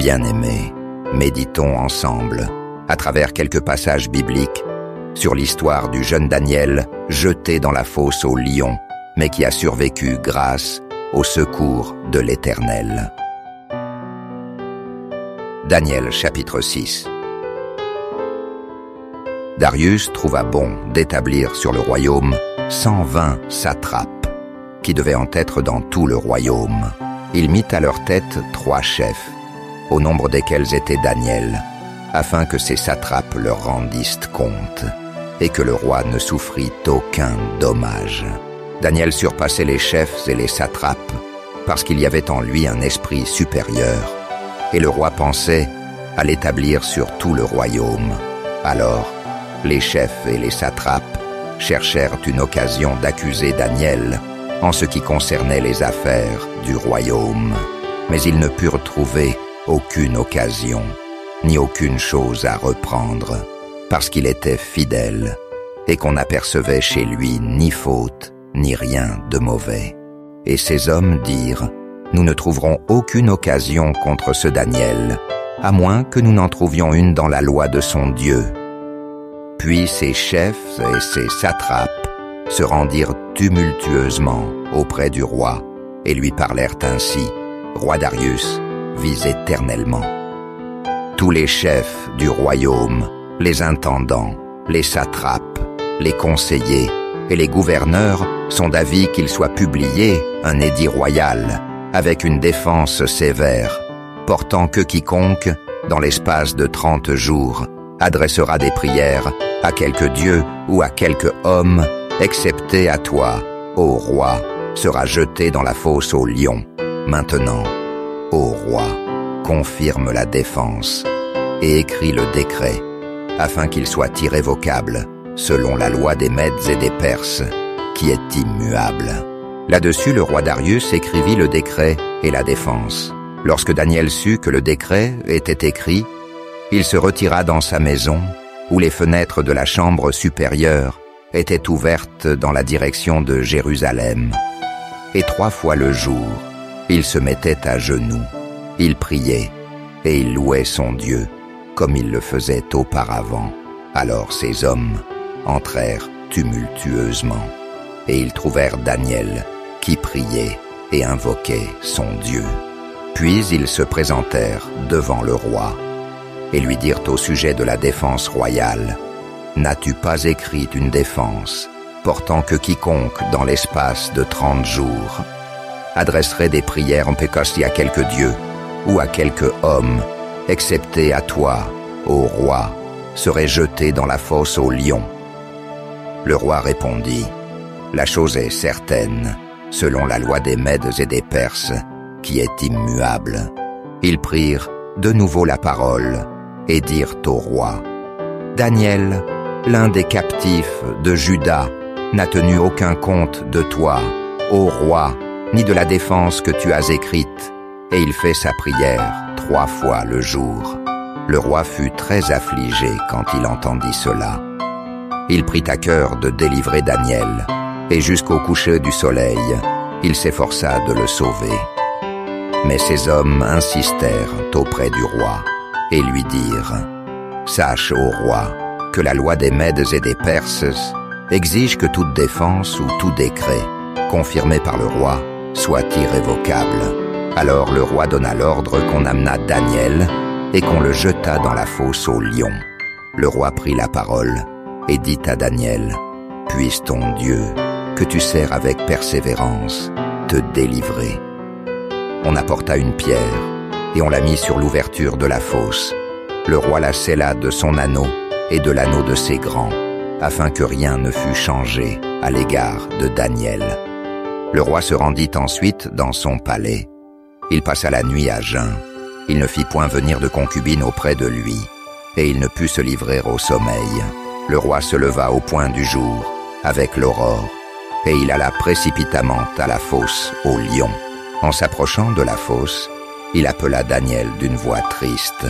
Bien-aimés, méditons ensemble, à travers quelques passages bibliques, sur l'histoire du jeune Daniel jeté dans la fosse aux lions, mais qui a survécu grâce au secours de l'Éternel. Daniel chapitre 6. Darius trouva bon d'établir sur le royaume 120 satrapes, qui devaient en être dans tout le royaume. Il mit à leur tête 3 chefs, au nombre desquels était Daniel, afin que ces satrapes leur rendissent compte, et que le roi ne souffrit aucun dommage. Daniel surpassait les chefs et les satrapes, parce qu'il y avait en lui un esprit supérieur, et le roi pensait à l'établir sur tout le royaume. Alors, les chefs et les satrapes cherchèrent une occasion d'accuser Daniel en ce qui concernait les affaires du royaume. Mais ils ne purent trouver aucune occasion, ni aucune chose à reprendre, parce qu'il était fidèle, et qu'on n'apercevait chez lui ni faute, ni rien de mauvais. Et ces hommes dirent: nous ne trouverons aucune occasion contre ce Daniel, à moins que nous n'en trouvions une dans la loi de son Dieu. Puis ses chefs et ses satrapes se rendirent tumultueusement auprès du roi et lui parlèrent ainsi: Roi Darius, vis éternellement. Tous les chefs du royaume, les intendants, les satrapes, les conseillers et les gouverneurs sont d'avis qu'il soit publié un édit royal avec une défense sévère, portant que quiconque, dans l'espace de 30 jours, adressera des prières à quelque dieu ou à quelque homme, excepté à toi, ô roi, sera jeté dans la fosse aux lions. Maintenant, ô roi, confirme la défense et écris le décret, afin qu'il soit irrévocable, selon la loi des Mèdes et des Perses, qui est immuable. Là-dessus, le roi Darius écrivit le décret et la défense. Lorsque Daniel sut que le décret était écrit, il se retira dans sa maison, où les fenêtres de la chambre supérieure étaient ouvertes dans la direction de Jérusalem. Et 3 fois le jour, il se mettait à genoux, il priait, et il louait son Dieu, comme il le faisait auparavant. Alors ces hommes entrèrent tumultueusement, et ils trouvèrent Daniel, qui priait et invoquait son Dieu. Puis ils se présentèrent devant le roi, et lui dirent au sujet de la défense royale: n'as-tu pas écrit une défense portant que quiconque, dans l'espace de 30 jours, adresserait des prières en pécossi à quelque dieu ou à quelque homme, excepté à toi, ô roi, serait jeté dans la fosse aux lions? Le roi répondit: la chose est certaine, selon la loi des Mèdes et des Perses, qui est immuable. Ils prirent de nouveau la parole et dirent au roi: Daniel, l'un des captifs de Juda, n'a tenu aucun compte de toi, ô roi, ni de la défense que tu as écrite, et il fait sa prière 3 fois le jour. Le roi fut très affligé quand il entendit cela. Il prit à cœur de délivrer Daniel, et jusqu'au coucher du soleil, il s'efforça de le sauver. Mais ces hommes insistèrent auprès du roi, et lui dirent: sache, ô roi, que la loi des Mèdes et des Perses exige que toute défense ou tout décret, confirmé par le roi, soit irrévocable. Alors le roi donna l'ordre qu'on amenât Daniel et qu'on le jetât dans la fosse aux lions. Le roi prit la parole et dit à Daniel: puisse ton Dieu, que tu sers avec persévérance, te délivrer. On apporta une pierre et on la mit sur l'ouverture de la fosse. Le roi la scella de son anneau et de l'anneau de ses grands, afin que rien ne fût changé à l'égard de Daniel. Le roi se rendit ensuite dans son palais. Il passa la nuit à jeun. Il ne fit point venir de concubine auprès de lui, et il ne put se livrer au sommeil. Le roi se leva au point du jour, avec l'aurore, et il alla précipitamment à la fosse aux lions. En s'approchant de la fosse, il appela Daniel d'une voix triste.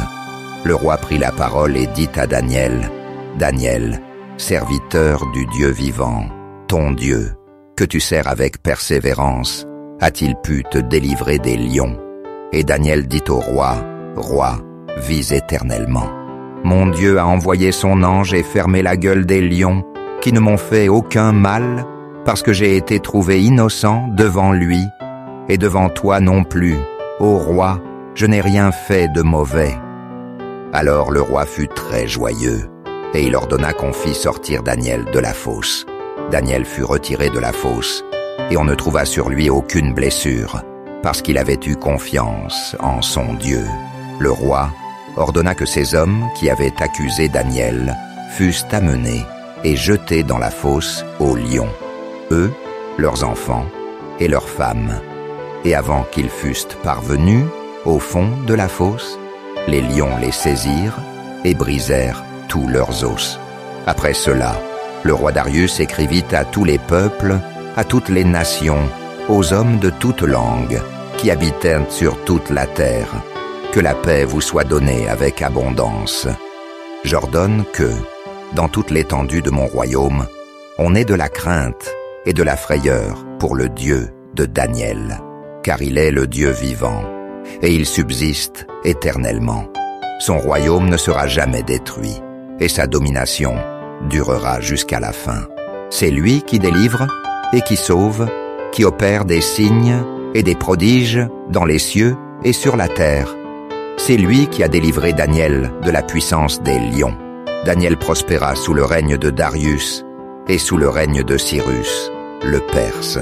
Le roi prit la parole et dit à Daniel: Daniel, serviteur du Dieu vivant, ton Dieu, que tu sers avec persévérance, a-t-il pu te délivrer des lions? Et Daniel dit au roi: roi, vis éternellement. Mon Dieu a envoyé son ange et fermé la gueule des lions, qui ne m'ont fait aucun mal, parce que j'ai été trouvé innocent devant lui, et devant toi non plus, ô roi, je n'ai rien fait de mauvais. » Alors le roi fut très joyeux, et il ordonna qu'on fît sortir Daniel de la fosse. Daniel fut retiré de la fosse, et on ne trouva sur lui aucune blessure, parce qu'il avait eu confiance en son Dieu. Le roi ordonna que ces hommes qui avaient accusé Daniel fussent amenés et jetés dans la fosse aux lions, eux, leurs enfants et leurs femmes. Et avant qu'ils fussent parvenus au fond de la fosse, les lions les saisirent et brisèrent tous leurs os. Après cela, le roi Darius écrivit à tous les peuples, à toutes les nations, aux hommes de toute langue, qui habitèrent sur toute la terre, que la paix vous soit donnée avec abondance. J'ordonne que, dans toute l'étendue de mon royaume, on ait de la crainte et de la frayeur pour le Dieu de Daniel, car il est le Dieu vivant, et il subsiste éternellement. Son royaume ne sera jamais détruit, et sa domination durera jusqu'à la fin. C'est lui qui délivre et qui sauve, qui opère des signes et des prodiges dans les cieux et sur la terre. C'est lui qui a délivré Daniel de la puissance des lions. Daniel prospéra sous le règne de Darius et sous le règne de Cyrus, le Perse.